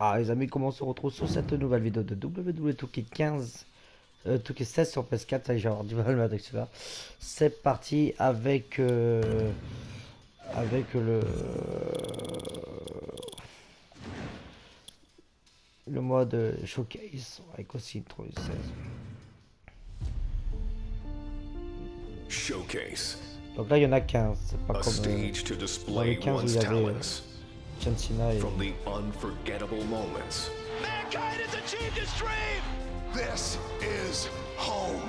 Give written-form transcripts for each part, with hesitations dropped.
Ah les amis, comment on se retrouve sur cette nouvelle vidéo de WWE 2K15 2K16 sur PS4, ça y est, j'ai avoir du mal avec cela. C'est parti avec avec le mode showcase avec aussi une 316. Showcase. Donc là il y en a 15, c'est pas A comme stage to dans display les 15 où one's il y avait talents John Cena et from the unforgettable moments. Mankind has achieved his dream! This is home.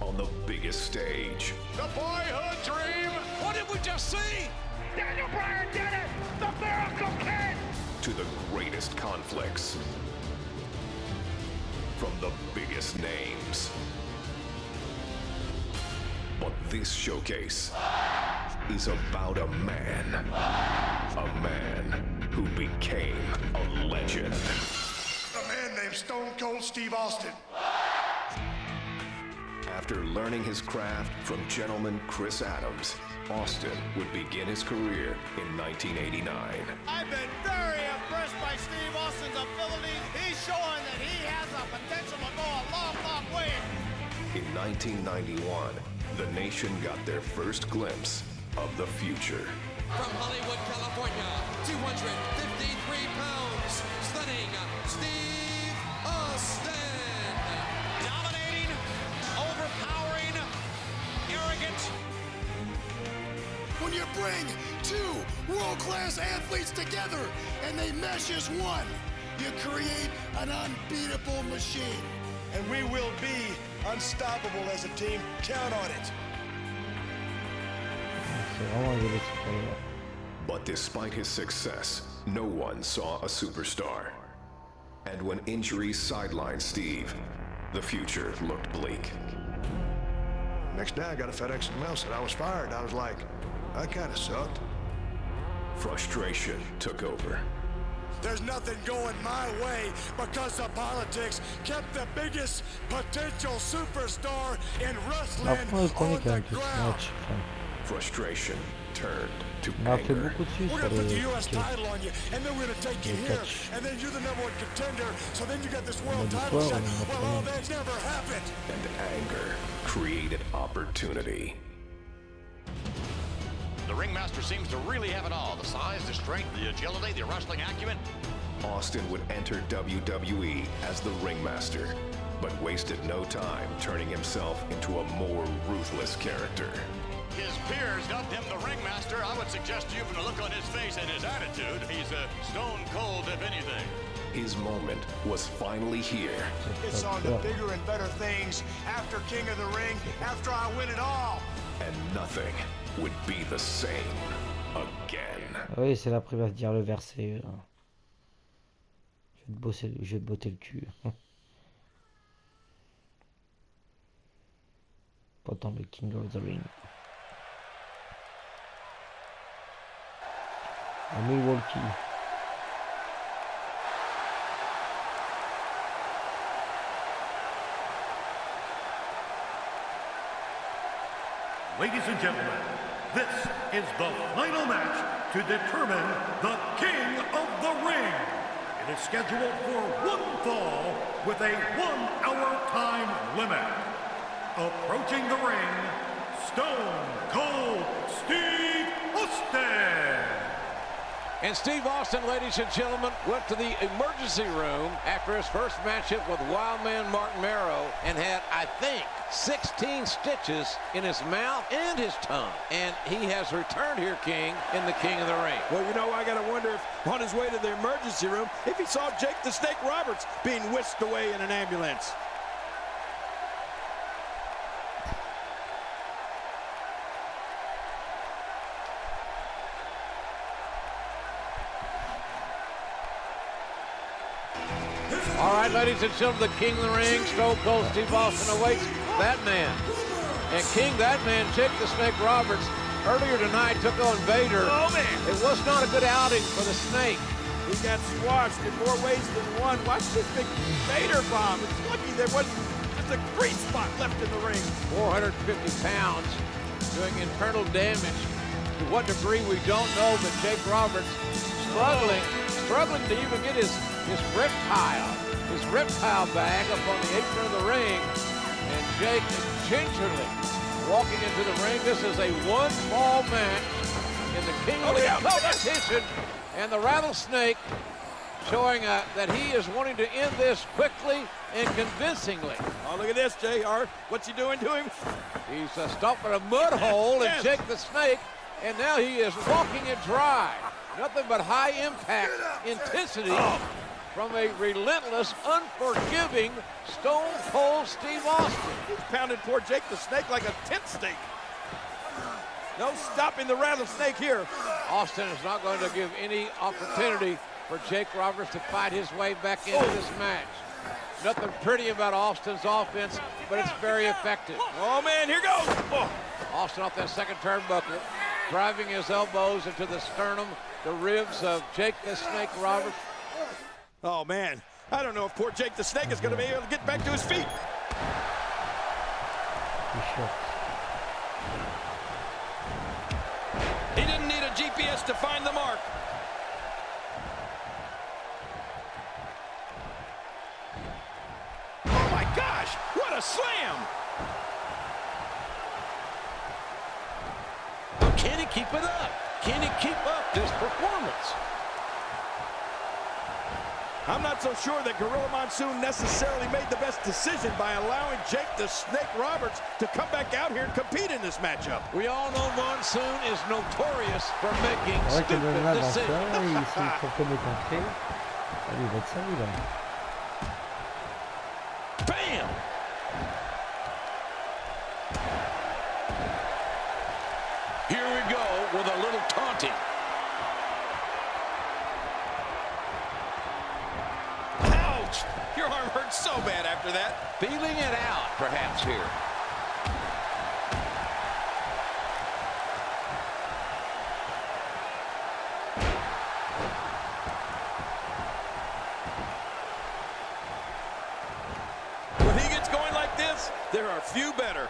On the biggest stage. The boyhood dream! What did we just see? Daniel Bryan did it! The Miracle Kid! To the greatest conflicts. From the biggest names. But this showcase is about a man. A man who became a legend. A man named Stone Cold Steve Austin. After learning his craft from gentleman Chris Adams, Austin would begin his career in 1989. I've been very impressed by Steve Austin's abilities. He's showing that he has the potential to go a long, long way. In 1991, the nation got their first glimpse of the future. From Hollywood, California, 253 pounds, stunning Steve Austin. Dominating, overpowering, arrogant. When you bring two world-class athletes together and they mesh as one, you create an unbeatable machine. And we will be unstoppable as a team. Count on it. c'est vraiment rigolo ce truc-là. But despite his success, no one saw a superstar. And when injuries sidelined Steve, the future looked bleak. Next day I got a FedEx mail said I was fired. I was like, that kind of sucked. Frustration took over. There's nothing going my way because of politics kept the biggest potential superstar in wrestling Après le premier on quand même the que ce ground. match, enfin, Frustration turned to on a fait anger. beaucoup dessus We're sur gonna put the les U.S. title on you, and then we're gonna take you les here, catchs. and then you're the number one contender. So then you got this world du title soir, shot. on a Well, pas all mis. that's never happened. And anger created opportunity. The ringmaster seems to really have it all. The size, the strength, the agility, the wrestling acumen. Austin would enter WWE as the ringmaster, but wasted no time turning himself into a more ruthless character. His peers dubbed him the ringmaster. I would suggest to you from the look on his face and his attitude, he's a stone cold if anything. His moment was finally here. It's on the bigger and better things after King of the Ring, after I win it all. And nothing would be the same again. Ah oui, c'est là après il va dire le verset. Je vais te botter le cul. Pas dans le King of the Ring. À Milwaukee. Ladies and gentlemen, this is the final match to determine the King of the Ring. It is scheduled for one fall with a 1-hour time limit. Approaching the ring, Stone Cold Steve Austin. And Steve Austin, ladies and gentlemen, went to the emergency room after his first matchup with Wildman Martin Marrow and had, I think, 16 stitches in his mouth and his tongue. And he has returned here, King, in the King of the Ring. Well, you know, I got to wonder if on his way to the emergency room, if he saw Jake the Snake Roberts being whisked away in an ambulance. All right, ladies and gentlemen, the King of the Ring, Stone Cold Steve Austin awaits that man. And King, that man, Jake the Snake Roberts, earlier tonight took on Vader. Oh, man. It was not a good outing for the Snake. He got squashed in more ways than one. Watch this big Vader bomb. It's lucky there wasn't just a great spot left in the ring. 450 pounds doing internal damage. To what degree, we don't know, but Jake Roberts struggling struggling to even get his reptile bag up on the apron of the ring. And Jake gingerly walking into the ring. This is a one-fall match in the King of the Ring competition. And the Rattlesnake showing that he is wanting to end this quickly and convincingly. Oh, look at this, JR. What's he doing to him? He's stomping a mud hole in Jake the Snake, and now he is walking it dry. Nothing but high impact intensity from a relentless, unforgiving Stone Cold Steve Austin. He's pounded poor Jake the Snake like a tent stake. No stopping the Rattlesnake here. Austin is not going to give any opportunity for Jake Roberts to fight his way back into this match. Nothing pretty about Austin's offense, but it's very effective. Oh, man, here goes. Oh. Austin off that second turnbuckle, driving his elbows into the sternum, the ribs of Jake the Snake Roberts. Oh, man. I don't know if poor Jake the Snake is going to be able to get back to his feet. He didn't need a GPS to find the mark. Oh, my gosh. What a slam. Oh, can he keep it up? Can he keep up this performance? I'm not so sure that Gorilla Monsoon necessarily made the best decision by allowing Jake the Snake Roberts to come back out here and compete in this matchup. We all know Monsoon is notorious for making stupid decisions. Bam! Here we go with a little taunting. Your arm hurts so bad after that. Feeling it out, perhaps, here. When he gets going like this, there are few better.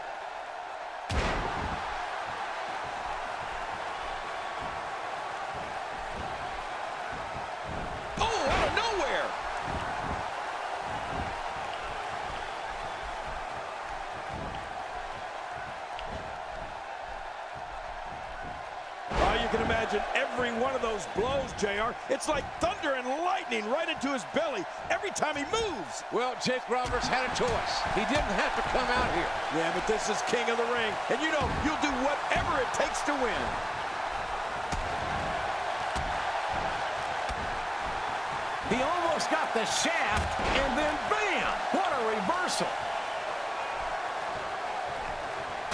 Oh, out of nowhere! You can imagine every one of those blows, JR. It's like thunder and lightning right into his belly every time he moves. Well, Jake Roberts had a choice. He didn't have to come out here. Yeah, but this is King of the Ring, and you know you'll do whatever it takes to win. He almost got the shaft, and then bam! What a reversal.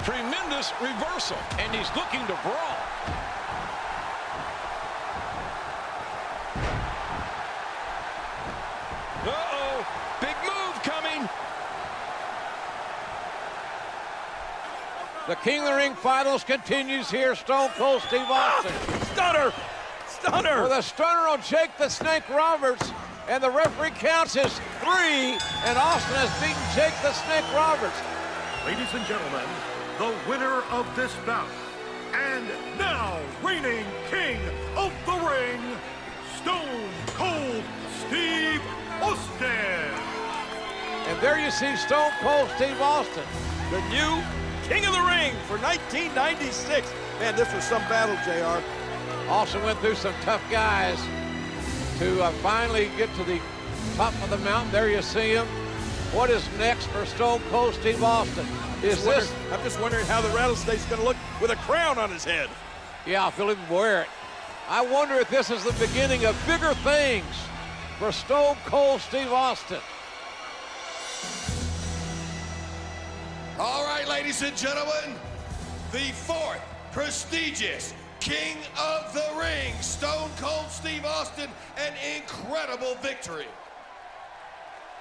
Tremendous reversal, and he's looking to brawl. Uh-oh, big move coming. The King of the Ring finals continues here. Stone Cold Steve Austin. Stunner! Stunner! With a stunner on Jake the Snake Roberts. And the referee counts as 3. And Austin has beaten Jake the Snake Roberts. Ladies and gentlemen, the winner of this bout, and now reigning King of the Ring, Stone Cold Steve Austin. And there you see Stone Cold Steve Austin, the new King of the Ring for 1996. Man, this was some battle, JR. Austin went through some tough guys to finally get to the top of the mountain. There you see him. What is next for Stone Cold Steve Austin? I'm just wondering how the Rattlesnake's going to look with a crown on his head. Yeah, if he'll even wear it. I wonder if this is the beginning of bigger things for Stone Cold Steve Austin. All right, ladies and gentlemen, the 4th prestigious King of the Ring, Stone Cold Steve Austin, an incredible victory.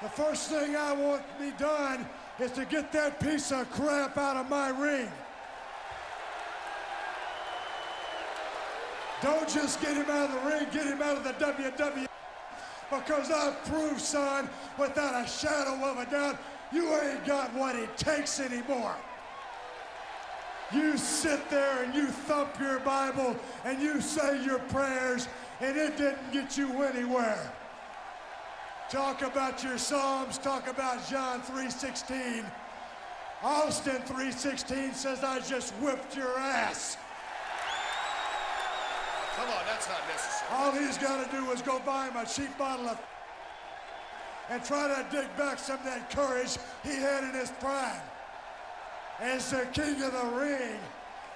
The first thing I want to be done is to get that piece of crap out of my ring. Don't just get him out of the ring, get him out of the WWE. Because I've proved, son, without a shadow of a doubt, you ain't got what it takes anymore. You sit there and you thump your Bible and you say your prayers and it didn't get you anywhere. Talk about your Psalms, talk about John 3:16. Austin 3:16 says, I just whipped your ass. Come on, that's not necessary. All he's got to do is go buy him a cheap bottle of and try to dig back some of that courage he had in his prime. As the king of the ring,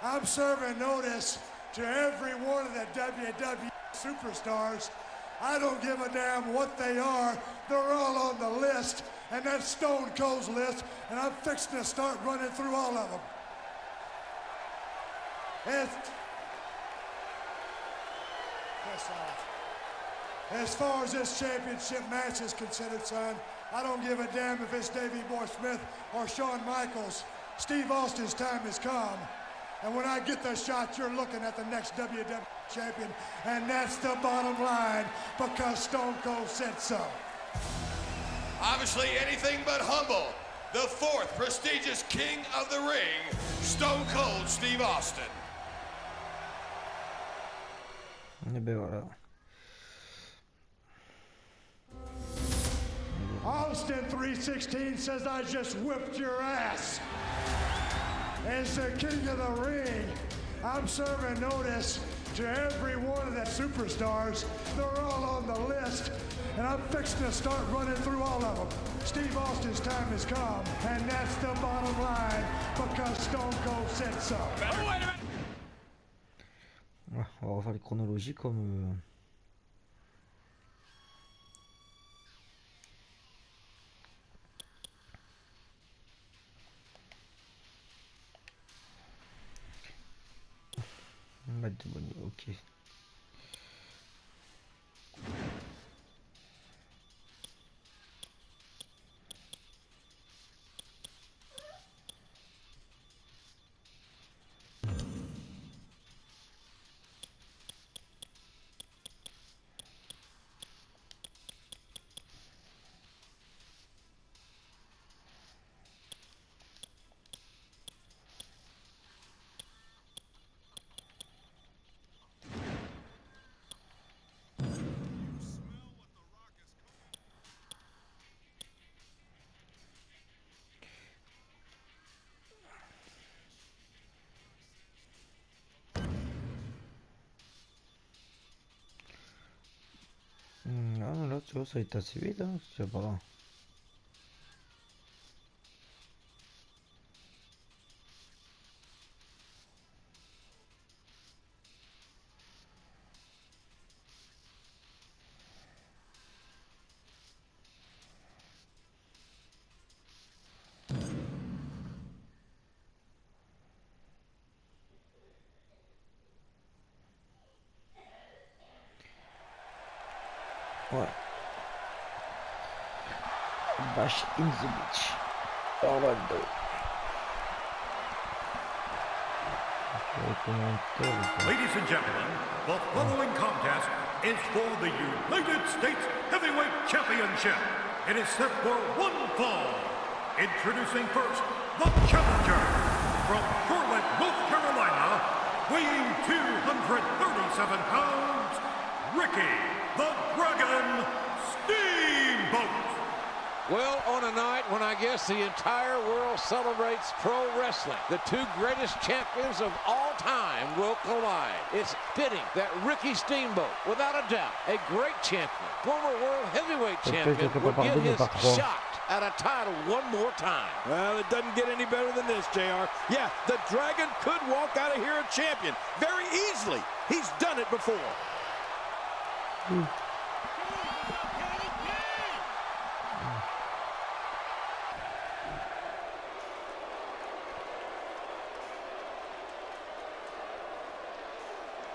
I'm serving notice to every one of the WWE superstars. I don't give a damn what they are. They're all on the list, and that's Stone Cold's list, and I'm fixing to start running through all of them. As far as this championship match is considered, son, I don't give a damn if it's Davey Boy Smith or Shawn Michaels. Steve Austin's time has come. And when I get the shot, you're looking at the next WWE champion. And that's the bottom line, because Stone Cold said so. Obviously anything but humble. The fourth prestigious king of the ring, Stone Cold Steve Austin. Et ben voilà. Austin 3:16 says, I just whipped your ass. As the king of the ring, I'm serving notice to every one of the superstars. They're all on the list, and I'm fixing to start running through all of them. Steve Austin's time has come, and that's the bottom line, because Stone Cold said so. On va refaire les chronologies comme... Ok. Ah, là, tu vois, ça a été assez vite, hein, c'est pas là. Ouais. Bash in the beach. Orlando. Ladies and gentlemen, the following contest is for the United States Heavyweight Championship. It is set for one fall. Introducing first, the challenger from Charlotte, North Carolina, weighing 237 pounds, Ricky the Dragon Steamboat. Well, on a night when I guess the entire world celebrates pro wrestling, the two greatest champions of all time will collide. It's fitting that Ricky Steamboat, without a doubt, a great champion, former world heavyweight champion, would get his shot at a title one more time. Well, it doesn't get any better than this, JR. Yeah, the Dragon could walk out of here a champion very easily. He's done it before.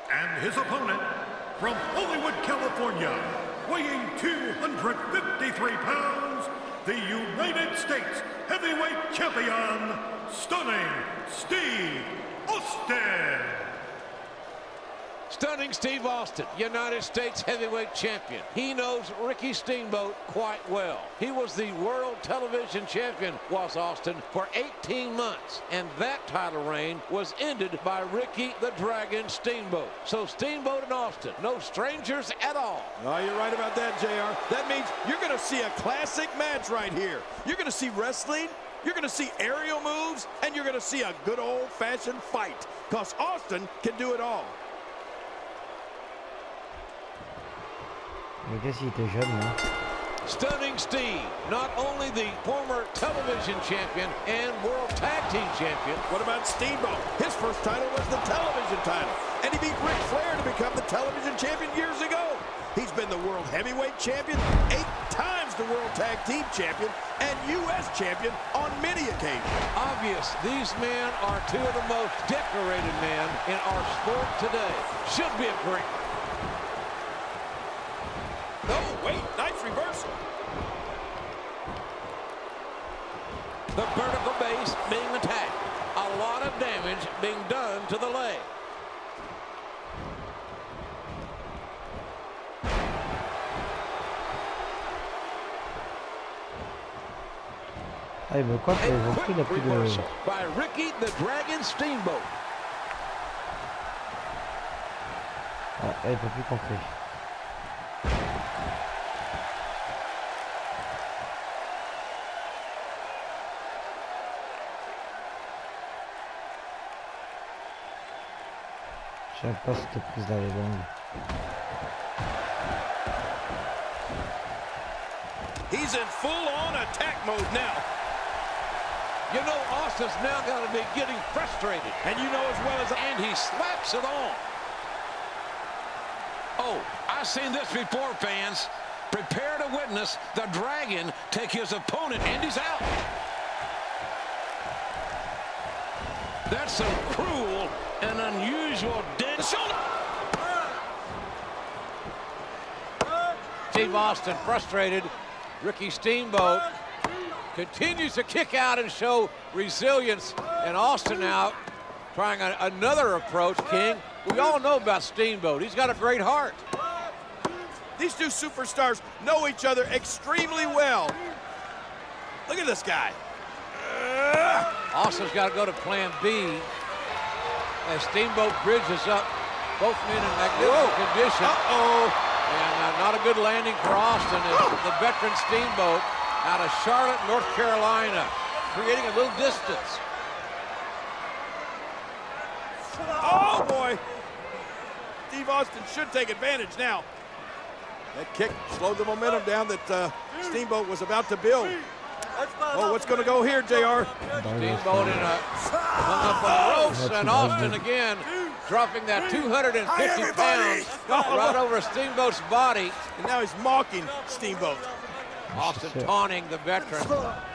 And his opponent, from Hollywood, California, weighing 253 pounds, the United States Heavyweight Champion, Stunning Steve Austin. Stunning Steve Austin, United States heavyweight champion. He knows Ricky Steamboat quite well. He was the world television champion, was Austin, for 18 months. And that title reign was ended by Ricky the Dragon Steamboat. So Steamboat and Austin, no strangers at all. Oh, you're right about that, JR. That means you're going to see a classic match right here. You're going to see wrestling, you're going to see aerial moves, and you're going to see a good old-fashioned fight. Because Austin can do it all. Le gars, il était jeune, là. Stunning Steve, not only the former television champion and world tag team champion. What about Steamboat? His first title was the television title, and he beat Ric Flair to become the television champion years ago. He's been the world heavyweight champion, 8 times the world tag team champion, and U.S. champion on many occasions. Obvious, these men are two of the most decorated men in our sport today. Should be a great. Oh, wait, nice reversal. The vertical base being attacked. A lot of damage being done to the leg. Ah, mais quoi, ils ont pris la plus de... Reversal by Ricky the Dragon Steamboat. Ah, il peut plus contrer. Je sais pas si cette prise là est longue. He's in full-on attack mode now. You know Austin's now got to be getting frustrated. And you know as well as and he slaps it on. Oh, I've seen this before, fans. Prepare to witness the Dragon take his opponent, and he's out. That's so cruel and unusual. Dead shoulder. Steve Austin frustrated. Ricky Steamboat continues to kick out and show resilience. And Austin now trying another approach, King. We all know about Steamboat. He's got a great heart. These two superstars know each other extremely well. Look at this guy. Austin's got to go to plan B as Steamboat bridges up. Both men in magnificent condition. Uh-oh. And not a good landing for Austin as the veteran Steamboat out of Charlotte, North Carolina, creating a little distance. Oh, boy. Steve Austin should take advantage now. That kick slowed the momentum down that Steamboat was about to build. Oh, what's going to go here, JR? Steamboat hung up on the ropes, and Austin again dropping that 250 pounds right over Steamboat's body. And now he's mocking Steamboat. Austin taunting the veteran.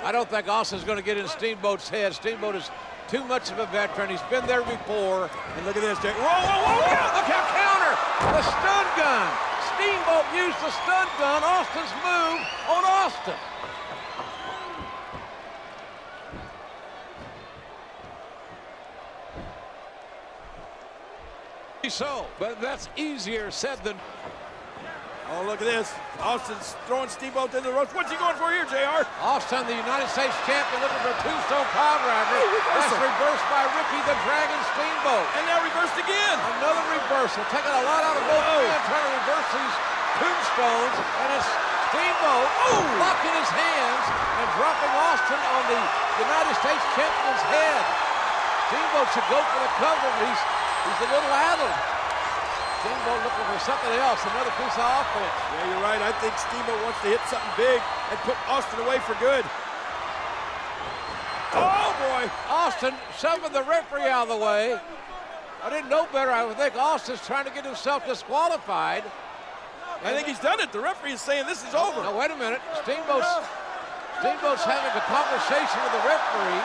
I don't think Austin's going to get in Steamboat's head. Steamboat is too much of a veteran. He's been there before. And look at this, JR. Whoa, whoa, whoa! Look how counter! The stun gun! Steamboat used the stun gun. Austin's move on Austin. So, but that's easier said than. Oh, look at this. Austin's throwing Steamboat in the ropes. What's he going for here, JR? Austin, the United States champion, looking for a tombstone pile driver. That's reversed by Ricky the Dragon Steamboat. And now reversed again. Another reversal, taking a lot out of both men, trying to reverse these tombstones. And it's Steamboat locking his hands and dropping Austin on the United States champion's head. Steamboat should go for the cover, but he's a little addled. Steamboat looking for something else, another piece of offense. Yeah, you're right. I think Steamboat wants to hit something big and put Austin away for good. Oh, boy. Austin shoving the referee out of the way. I didn't know better. I would think Austin's trying to get himself disqualified. I think he's done it. The referee is saying this is over. Now, wait a minute. Steamboat's having a conversation with the referee.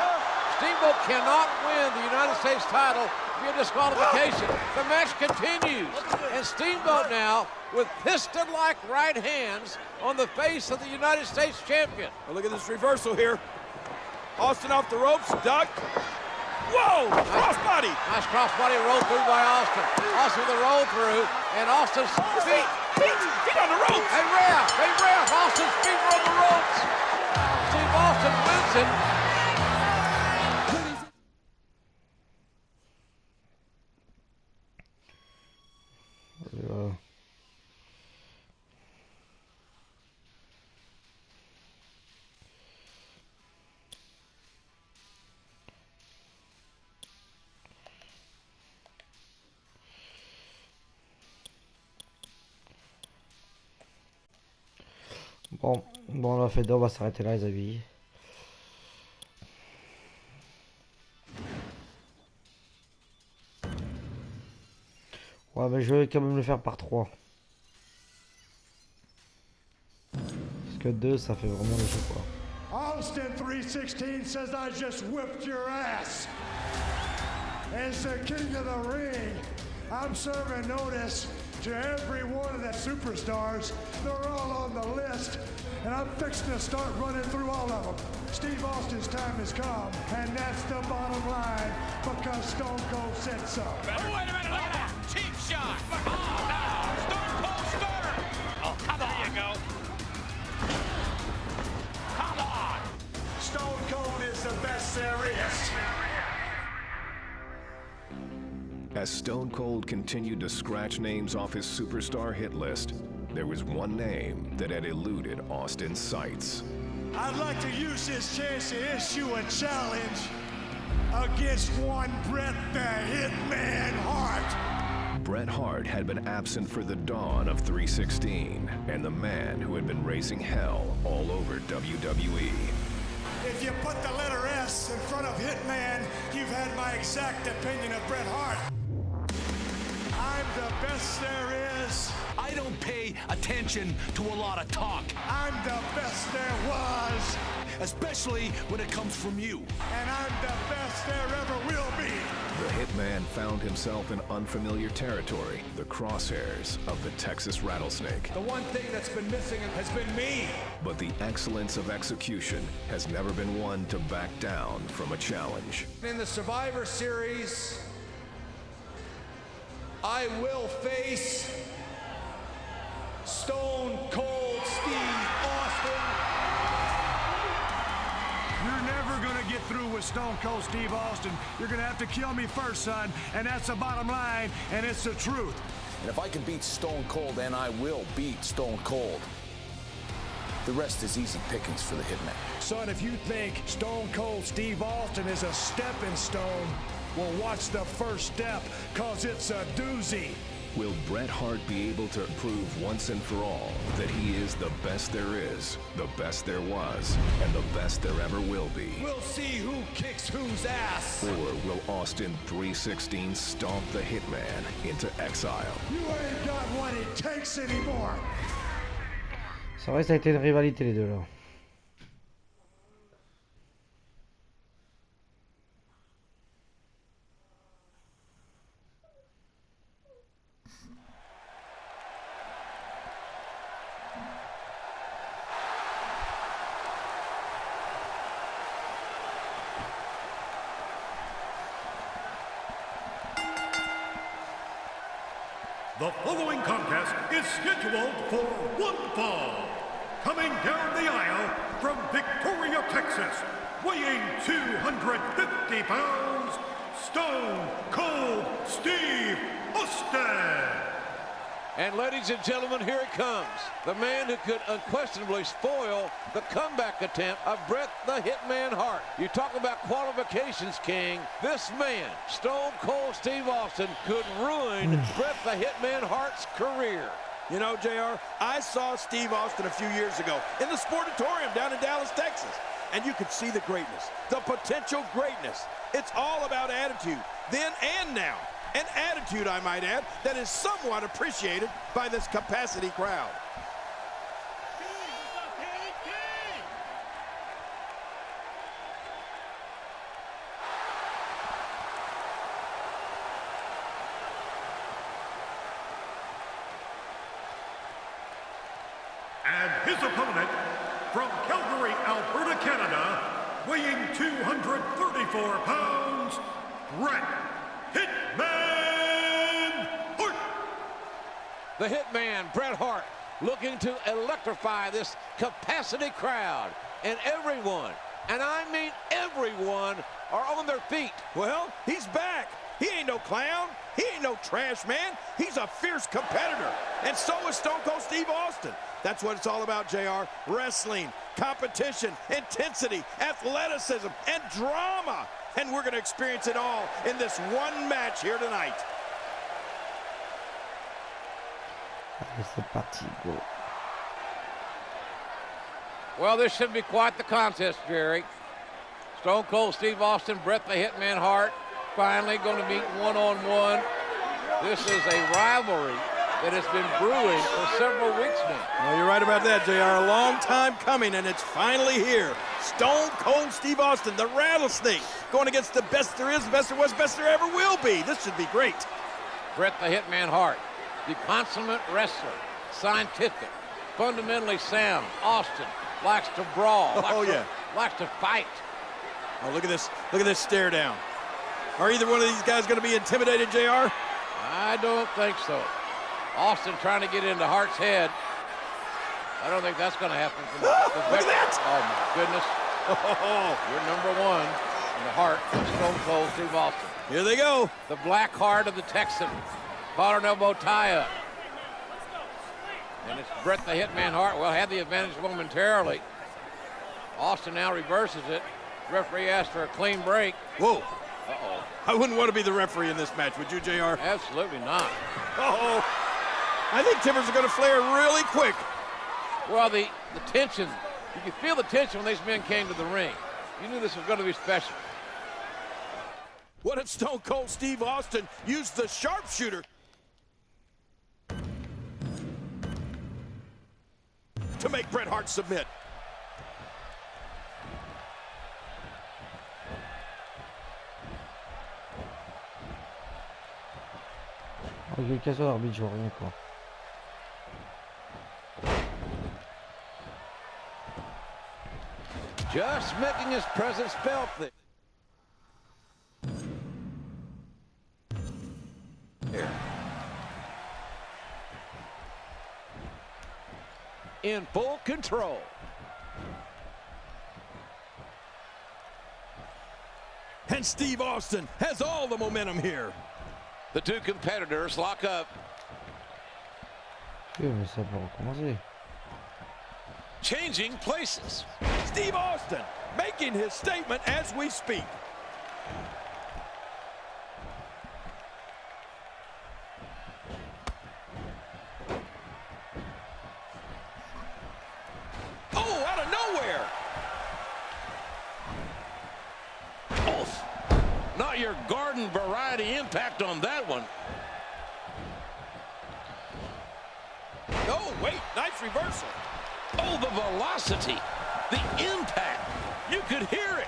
Steamboat cannot win the United States title via disqualification. The match continues. And Steamboat now with piston-like right hands on the face of the United States champion. Well, look at this reversal here. Austin off the ropes, ducked. Whoa! Crossbody! Nice crossbody roll through by Austin. Austin with a roll through, and Austin's feet. Feet on the ropes! Hey, ref! Austin's feet are on the ropes. Steve Austin wins it. Bon, la Fedor va s'arrêter là, les amis. Ouais, mais je vais quand même le faire par 3. Parce que 2, ça fait vraiment le jeu, quoi. Austin 316 says I just whipped your ass. As the king of the ring, I'm serving notice to every one of the superstars. They're all on the list, and I'm fixing to start running through all of them. Steve Austin's time has come, and that's the bottom line, because Stone Cold said so. Oh, wait a minute, look at that. Cheap shot. Oh, no. Stone Cold Stunner. Oh, come on. There you go. Come on. Stone Cold is the best there is. As Stone Cold continued to scratch names off his superstar hit list, there was one name that had eluded Austin's sights. I'd like to use this chance to issue a challenge against one Bret the Hitman Hart. Bret Hart had been absent for the dawn of 316, and the man who had been raising hell all over WWE. If you put the letter S in front of Hitman, you've had my exact opinion of Bret Hart. I'm the best there is. I don't pay attention to a lot of talk. I'm the best there was. Especially when it comes from you. And I'm the best there ever will be. The Hitman found himself in unfamiliar territory, the crosshairs of the Texas Rattlesnake. The one thing that's been missing has been me. But the excellence of execution has never been one to back down from a challenge. In the Survivor Series, I will face Stone Cold Steve Austin. You're never gonna get through with Stone Cold Steve Austin. You're gonna have to kill me first, son, and that's the bottom line, and it's the truth. And if I can beat Stone Cold, then I will beat Stone Cold. The rest is easy pickings for the Hitman. Son, if you think Stone Cold Steve Austin is a stepping stone, well, watch the first step, cause it's a doozy. Will Bret Hart be able to prove once and for all that he is the best there is, the best there was, and the best there ever will be? We'll see who kicks whose ass. Or will Austin 316 stomp the Hitman into exile? You ain't got what it takes anymore. C'est vrai que ça a été une rivalité les deux là. The following contest is scheduled for one fall. Coming down the aisle from Victoria, Texas, weighing 250 pounds, Stone Cold Steve Austin. And ladies and gentlemen, here it comes. The man who could unquestionably spoil the comeback attempt of Bret the Hitman Hart. You talk about qualifications, King. This man, Stone Cold Steve Austin, could ruin Bret the Hitman Hart's career. You know, JR, I saw Steve Austin a few years ago in the Sportatorium down in Dallas, Texas. And you could see the greatness, the potential greatness. It's all about attitude, then and now. An attitude, I might add, that is somewhat appreciated by this capacity crowd. And his opponent, from Calgary, Alberta, Canada, weighing 234 pounds, opponents, Bret Hitman Hart. The Hitman, Bret Hart, looking to electrify this capacity crowd. And everyone, and I mean everyone, are on their feet. Well, he's back. He ain't no clown. He ain't no trash man. He's a fierce competitor. And so is Stone Cold Steve Austin. That's what it's all about, JR. Wrestling, competition, intensity, athleticism, and drama. And we're going to experience it all in this one match here tonight. Allez, c'est parti, go. Well, this should be quite the contest, Jerry. Stone Cold Steve Austin, Bret the Hitman Hart, finally going to meet one-on-one. This is a rivalry that has been brewing for several weeks now. Well, you're right about that, JR. A long time coming, and it's finally here. Stone Cold Steve Austin, the Rattlesnake, going against the best there is, best there was, best there ever will be. This should be great. Bret the Hitman Hart, the consummate wrestler, scientific, fundamentally sound. Austin likes to brawl, likes to fight. Oh, look at this stare down. Are either one of these guys going to be intimidated, JR? I don't think so. Austin trying to get into Hart's head. I don't think that's going to happen. Look at that! Oh, my goodness. You're number one in the heart of Stone Cold Steve Austin. Here they go. The black heart of the Texan. Collar and elbow tie-up. And it's Bret the Hitman Hart. Well, had the advantage momentarily. Austin now reverses it. Referee asked for a clean break. Whoa. Uh-oh. I wouldn't want to be the referee in this match, would you, JR? Absolutely not. Uh-oh. I think timbers are going to flare really quick. Well, the tension, you could feel the tension when these men came to the ring. You knew this was going to be special. What if Stone Cold Steve Austin used the sharpshooter to make Bret Hart submit? Ok, casse l'arbitre, je vois rien quoi. Just making his presence felt there. Here. In full control. And Steve Austin has all the momentum here. The two competitors lock up. Mais ça peut recommencer. Changing places. Steve Austin making his statement as we speak. Oh, out of nowhere. Oh, not your garden variety impact on that one. Oh, wait, nice reversal. Oh, the velocity, the impact. You could hear it.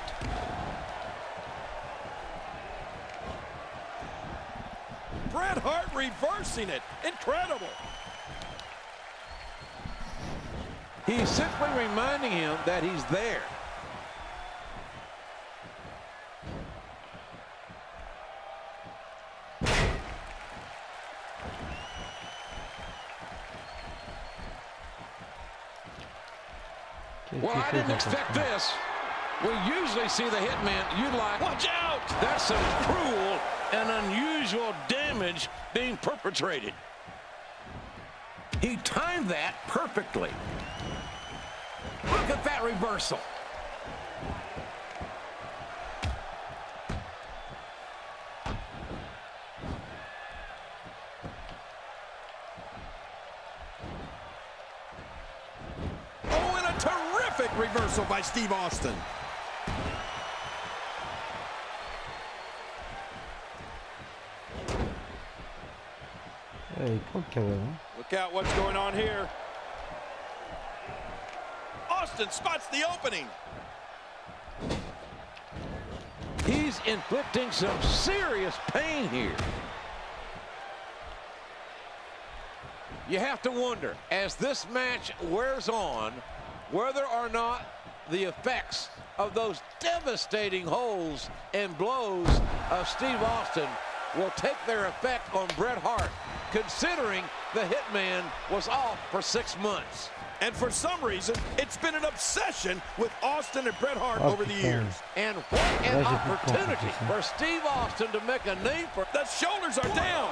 Bret Hart reversing it. Incredible. He's simply reminding him that he's there. Well, I didn't expect this. We usually see the Hitman. You'd like, watch out! That's some cruel and unusual damage being perpetrated. He timed that perfectly. Look at that reversal. Terrific reversal by Steve Austin. Hey, look out what's going on here. Austin spots the opening. He's inflicting some serious pain here. You have to wonder, as this match wears on, whether or not the effects of those devastating holds and blows of Steve Austin will take their effect on Bret Hart, considering the Hitman was off for 6 months. And for some reason, it's been an obsession with Austin and Bret Hart over the years. And what an opportunity for Steve Austin to make a name for. The shoulders are down.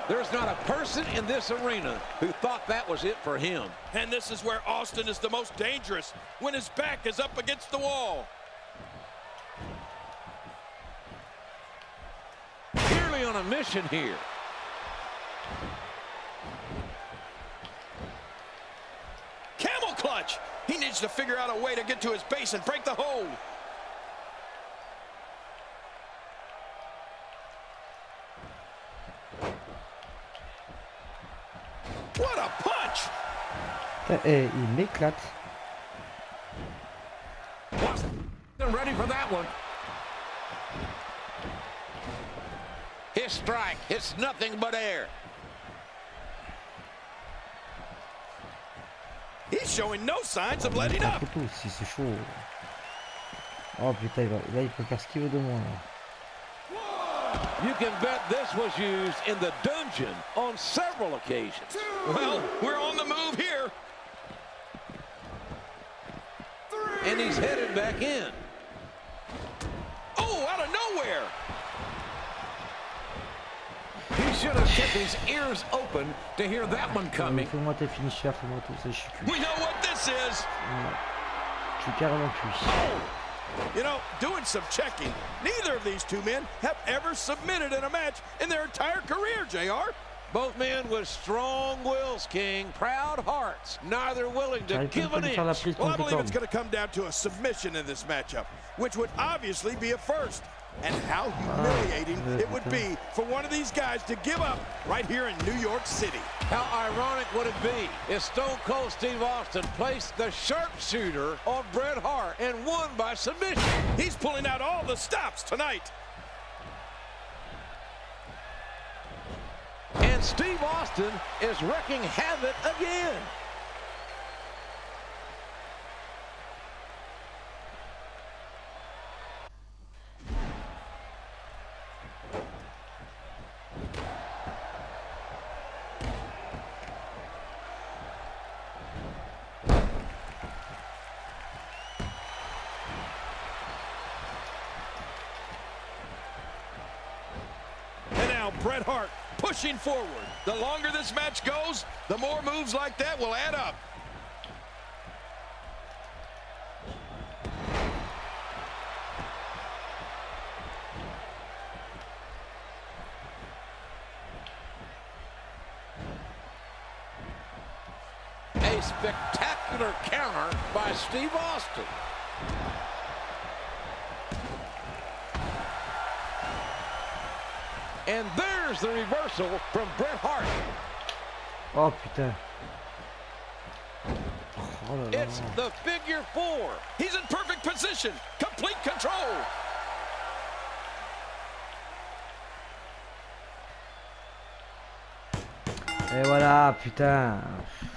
There's not a person in this arena who thought that was it for him. And this is where Austin is the most dangerous, when his back is up against the wall. Clearly on a mission here. Camel clutch. He needs to figure out a way to get to his base and break the hold. What a punch! Il m'éclate. They're ready for that one. His strike, it's nothing but air. He's showing no signs of letting up. Si c'est chaud. Oh putain, là il peut faire ce qu'il veut de moi. You can bet this was used in the dungeon on several occasions. Well, we're on the move here. And he's headed back in. Oh, out of nowhere. He should have kept his ears open to hear that one coming. Fais-moi tes finishers, fais-moi tout ça, je suis cuit. We know what this is. Je suis carrément cuit. You know, doing some checking, neither of these two men have ever submitted in a match in their entire career, JR. Both men with strong wills, King, proud hearts, neither willing to give an inch. Well, I believe it's going to come down to a submission in this matchup, which would obviously be a first. And how humiliating it would be for one of these guys to give up right here in New York City. How ironic would it be if Stone Cold Steve Austin placed the sharpshooter on Bret Hart and won by submission? He's pulling out all the stops tonight. And Steve Austin is wreaking havoc again. Bret Hart pushing forward. The longer this match goes, the more moves like that will add up. A spectacular counter by Steve Austin. And there's the reversal from Bret Hart. Oh putain. Oh là là. It's the figure four. He's in perfect position. Complete control. Et voilà, putain.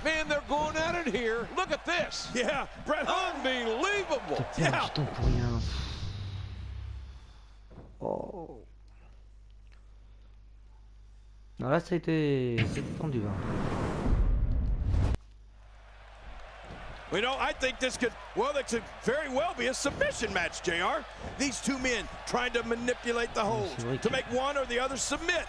Man, they're going at it here. Look at this. Yeah, Bret Hart. Unbelievable. Putain, petit temps pour rien. Oh. Non, là, c'était tendu. Hein. You know, I think this could very well be a submission match, JR. These two men trying to manipulate the hold to make one or the other submit.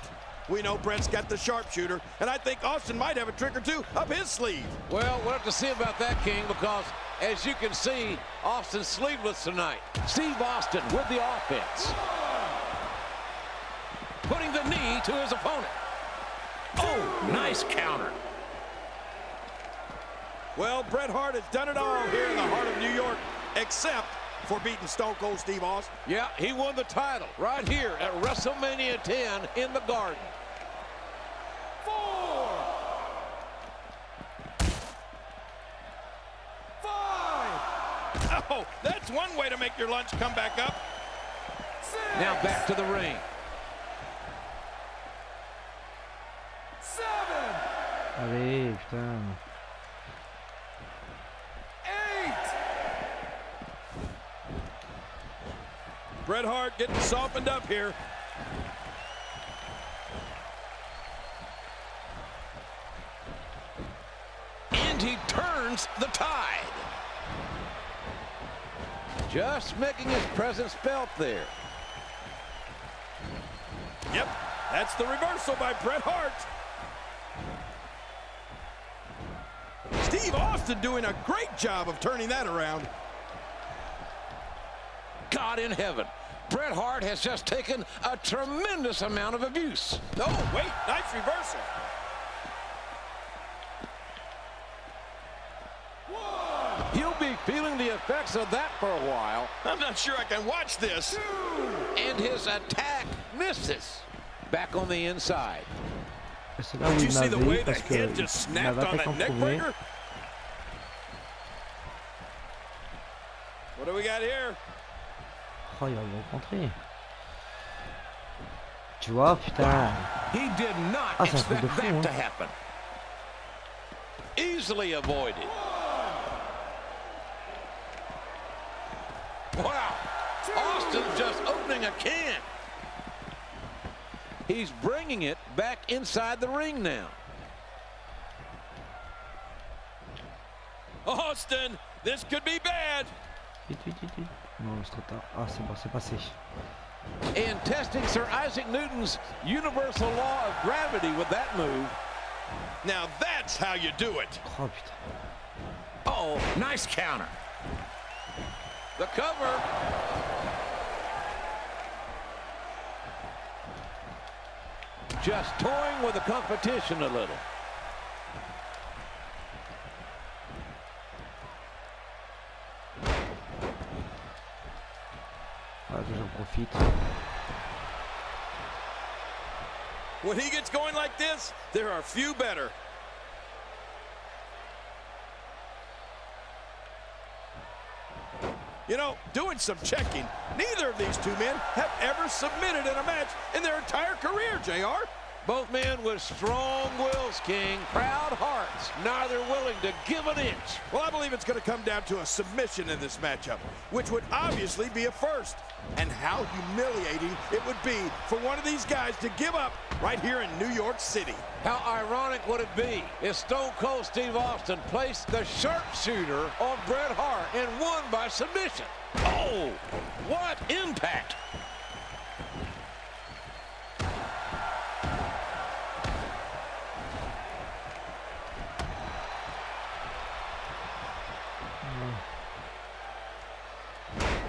We know Bret's got the sharpshooter, and I think Austin might have a trick or two up his sleeve. Well, we'll have to see about that, King, because as you can see, Austin's sleeveless tonight. Steve Austin with the offense. Putting the knee to his opponent. Oh, nice counter. Well, Bret Hart has done it all here in the heart of New York, except for beating Stone Cold Steve Austin. Yeah, he won the title right here at WrestleMania 10 in the Garden. 4, 5. Oh, that's one way to make your lunch come back up. 6. Now back to the ring. 7. Allez, putain. 8. Bret Hart getting softened up here. And he turns the tide. Just making his presence felt there. Yep, that's the reversal by Bret Hart. Steve Austin doing a great job of turning that around. God in heaven, Bret Hart has just taken a tremendous amount of abuse. Oh, wait, nice reversal. He'll be feeling the effects of that for a while. I'm not sure I can watch this. And his attack misses. Back on the inside. C'est là où Did you il see the m'avait way eu the parce que head just il snapped m'avait on attaqué that en neck premier. breaker? What do we got here? Oh, il va me rencontrer. Tu vois, putain. He did not Ah, c'est un truc expect de fou, that hein. to happen. Easily avoided. Wow. Austin's just opening a can. He's bringing it back inside the ring now. Austin, this could be bad. Vite, vite, vite, vite. Non, c'est trop tard. Ah, c'est bon, c'est passé. And testing Sir Isaac Newton's universal law of gravity with that move. Now that's how you do it. Oh, putain. Oh, nice counter. The cover. Just toying with the competition a little. Ah, que j'en profite. When he gets going like this, there are few better. You know, doing some checking, neither of these two men have ever submitted in a match in their entire career, JR. Both men with strong wills, King. Proud hearts. Neither willing to give an inch. Well, I believe it's going to come down to a submission in this matchup, which would obviously be a first. And how humiliating it would be for one of these guys to give up right here in New York City. How ironic would it be if Stone Cold Steve Austin placed the sharpshooter on Bret Hart and won by submission? Oh, what impact!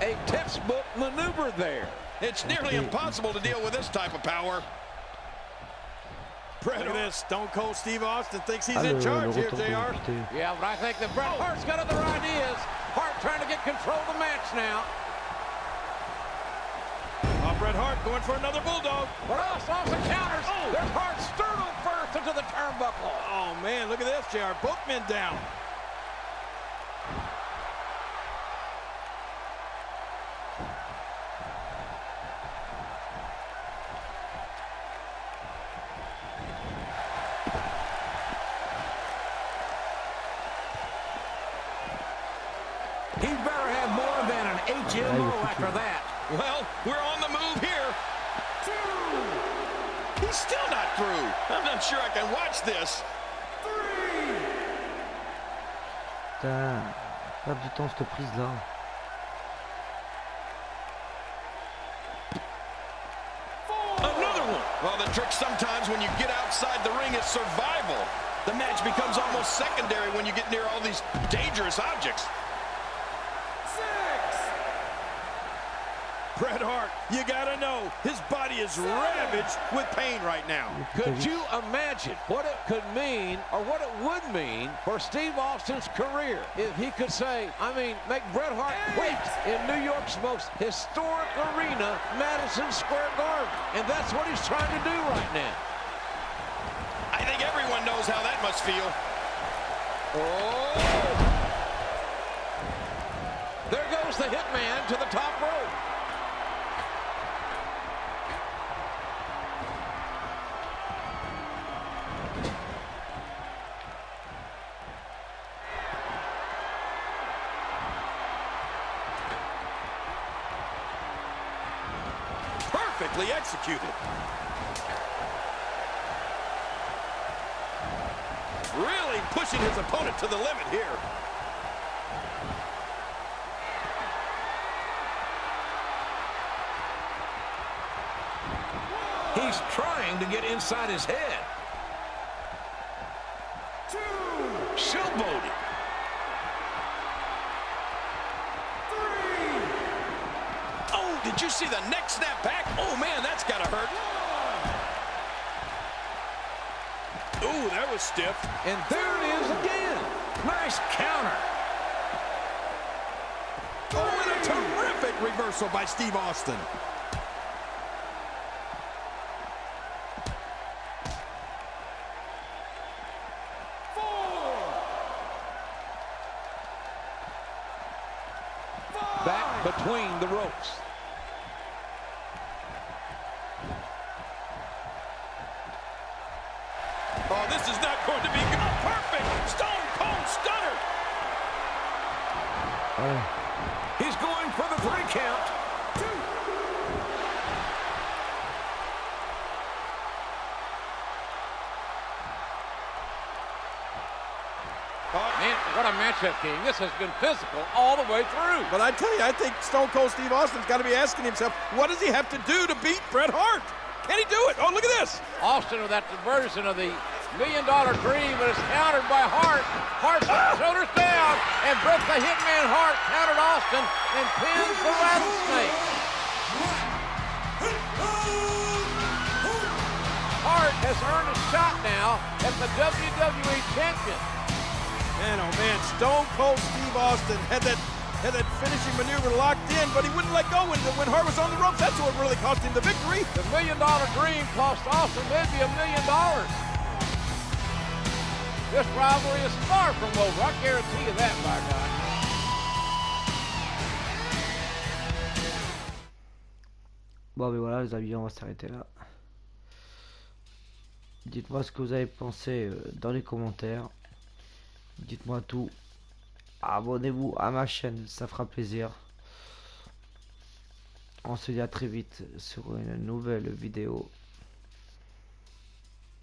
A textbook maneuver there. It's nearly impossible to deal with this type of power. Look at this. Stone Cold Steve Austin thinks he's in charge here, JR. Yeah, but I think that Bret Hart's got other ideas. Hart trying to get control of the match now. Oh, Bret Hart going for another bulldog. But Austin counters. Oh. There's Hart sternum first into the turnbuckle. Oh, man, look at this, JR. Both men down. He better have more than an HMO after that. Well, we're on the move here. He's still not through. I'm not sure I can watch this. Putain, perdre du temps cette prise là. Another one. Well, the trick sometimes when you get outside the ring is survival. The match becomes almost secondary when you get near all these dangerous objects. Bret Hart, you gotta know, his body is ravaged with pain right now. Could you imagine what it could mean, or what it would mean for Steve Austin's career if he could say, make Bret Hart quit in New York's most historic arena, Madison Square Garden. And that's what he's trying to do right now. I think everyone knows how that must feel. Oh! There goes the Hitman to the top rope. perfectly executed. Really pushing his opponent to the limit here. He's trying to get inside his head. Showboating. Oh, did you see the neck snap back? Oh, man, that's got to hurt. Ooh, that was stiff. And there it is again. Nice counter. Oh, and a terrific reversal by Steve Austin. Back between the ropes. Oh, this is not going to be good. Oh, perfect Stone Cold Stunner. He's going for the 3 count. Man, what a matchup, King. This has been physical all the way through. But I tell you, I think Stone Cold Steve Austin's got to be asking himself, what does he have to do to beat Bret Hart? Can he do it? Oh, look at this. Austin with that version of the $1 Million Dream, but it's countered by Hart. Hart shoulders down, and Bret the Hitman Hart countered Austin and pins the Rattlesnake. Hart has earned a shot now at the WWE Champion. Man, oh man, Stone Cold Steve Austin had that finishing maneuver locked in, but he wouldn't let go when Hart was on the ropes. That's what really cost him the victory. The $1 Million Dream cost Austin maybe $1 million. This rivalry is far from over. I guarantee you that, by God. Bon, mais voilà, les amis, on va s'arrêter là. Dites-moi ce que vous avez pensé dans les commentaires. Dites-moi tout. Abonnez-vous à ma chaîne, ça fera plaisir. On se dit à très vite sur une nouvelle vidéo.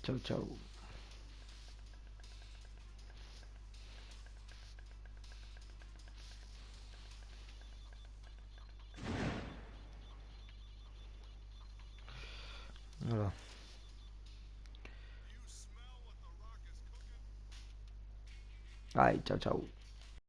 Ciao, ciao. Voilà. Allez, ciao, ciao.